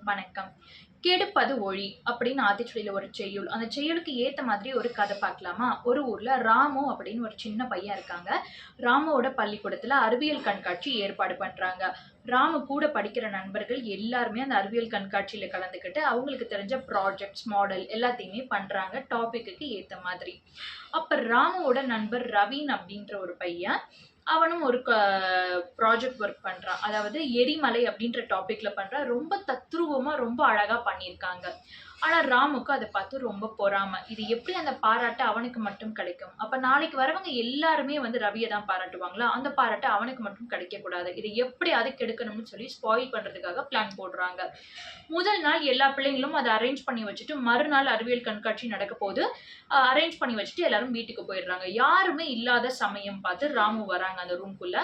வணக்கம். கெடுப்பது ஒழி அப்படின்னு ஆத்திச்சூடியில ஒரு செய்யுள். அந்த செய்யுளுக்கு ஏத்த மாதிரி ஒரு கதை பார்க்கலாமா? ஒரு ஊர்ல ராமு அப்படின்னு ஒரு சின்ன பையன் இருக்காங்க. ராமுவோட பள்ளிக்கூடத்துல அறிவியல் கண்காட்சி ஏற்பாடு பண்றாங்க. ராமு கூட படிக்கிற நண்பர்கள் எல்லாருமே அந்த அறிவியல் கண்காட்சியில கலந்துக்கிட்டு, அவங்களுக்கு தெரிஞ்ச ப்ராஜெக்ட்ஸ், மாடல் எல்லாத்தையுமே பண்றாங்க. டாபிக்குக்கு ஏத்த மாதிரி. அப்ப ராமுவோட நண்பர் ரவீன் அப்படின்ற ஒரு பையன், அவனும் ஒரு ப்ராஜெக்ட் ஒர்க் பண்றான். அதாவது எரிமலை அப்படின்ற டாபிக்ல பண்றான். ரொம்ப தத்ரூவமா, ரொம்ப அழகா பண்ணியிருக்காங்க. ஆனா ராமுக்கு அத பார்த்து ரொம்ப பொறாம. இது எப்படி அந்த பாராட்டு அவனுக்கு மட்டும் கிடைக்கும்? அப்ப நாளைக்கு வரவங்க எல்லாருமே வந்து ரவிய தான் பாராட்டுவாங்களா? அந்த பாராட்டு அவனுக்கு மட்டும் கிடைக்கக்கூடாது. இத எப்படியாவது கெடுக்கணும்னு சொல்லி ஸ்பாயில் பண்றதுக்காக பிளான் போடுறாங்க. முதல் நாள் எல்லா பிள்ளைங்களும் அத அரேஞ்ச் பண்ணி வச்சுட்டு, மறுநாள் அறிவியல் கண்காட்சி நடக்கப்போது, அரேஞ்ச் பண்ணி வச்சுட்டு எல்லாரும் வீட்டுக்கு போயிடுறாங்க. யாருமே இல்லாத சமயம் பார்த்து ராமு வராங்க அந்த ரூம்குள்ள.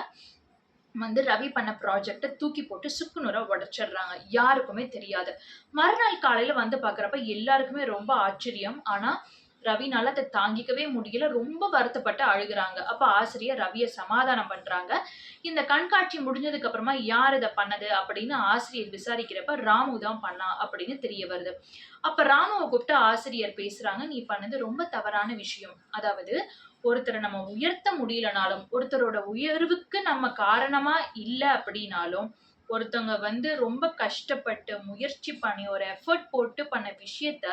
வந்து ரவி பண்ண ப்ராஜெக்ட்ட தூக்கி போட்டு சுக்கு நூறா உடைச்சிடுறாங்க. யாருக்குமே தெரியாது. மறுநாள் காலையில வந்து பார்க்குறப்ப எல்லாருக்குமே ரொம்ப ஆச்சரியம். ஆனா, ரவினால அத தாங்கிக்கவே முடியல. ரொம்ப வருத்தப்பட்டு அழுகுறாங்க. அப்ப ஆசிரியர் ரவிய சமாதானம் பண்றாங்க. இந்த கண்காட்சி முடிஞ்சதுக்கு அப்புறமா யார் இத பண்ணது அப்படின்னு ஆசிரியர் விசாரிக்கிறப்ப, ராமு தான் பண்ணான் அப்படின்னு தெரிய வருது. அப்ப ராமுவ கூப்பிட்டு ஆசிரியர் பேசுறாங்க. "நீ பண்ணது ரொம்ப தவறான விஷயம். அதாவது ஒருத்தர நம்ம உயர்த்த முடியலனாலும், ஒருத்தரோட உயர்வுக்கு நம்ம காரணமா இல்ல அப்படின்னாலும், ஒருத்தவங்க வந்து ரொம்ப கஷ்டப்பட்டு, முயற்சி பண்ணி, ஒரு எஃபோர்ட் போட்டு பண்ண விஷயத்த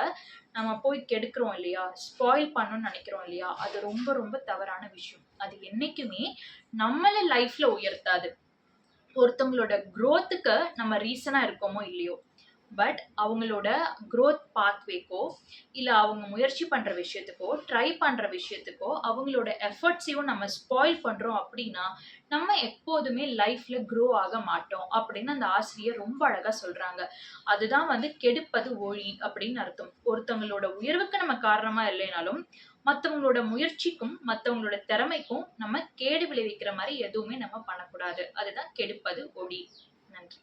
நம்ம போய் கெடுக்குறோம் இல்லையா? ஸ்பாயில் பண்ணணும்னு நெனைக்கிறோம் இல்லையா? அது ரொம்ப ரொம்ப தவறான விஷயம். அது என்னைக்குமே நம்மள லைஃப்ல உயர்த்தாது. ஒருத்தவங்களோட குரோத்துக்கு நம்ம ரீசனா இருக்கோமோ இல்லையோ, பட் அவங்களோட குரோத் பாத்வேக்கோ, இல்ல அவங்க முயற்சி பண்ற விஷயத்துக்கோ, ட்ரை பண்ற விஷயத்துக்கோ, அவங்களோட எஃபர்ட்ஸையும் நம்ம ஸ்பாயில் பண்றோம் அப்படின்னா, நம்ம எப்போதுமே லைஃப்ல குரோ ஆக மாட்டோம் அப்படின்னு அந்த ஆசிரியர் ரொம்ப அழகா சொல்றாங்க. அதுதான் வந்து கெடுப்பது ஒழி அப்படின்னு அர்த்தம். ஒருத்தவங்களோட உயர்வுக்கு நம்ம காரணமா இல்லைனாலும், மத்தவங்களோட முயற்சிக்கும், மத்தவங்களோட திறமைக்கும் நம்ம கேடு விளைவிக்கிற மாரி எதுவுமே நம்ம பண்ணக்கூடாது. அதுதான் கெடுப்பது ஒழி. நன்றி.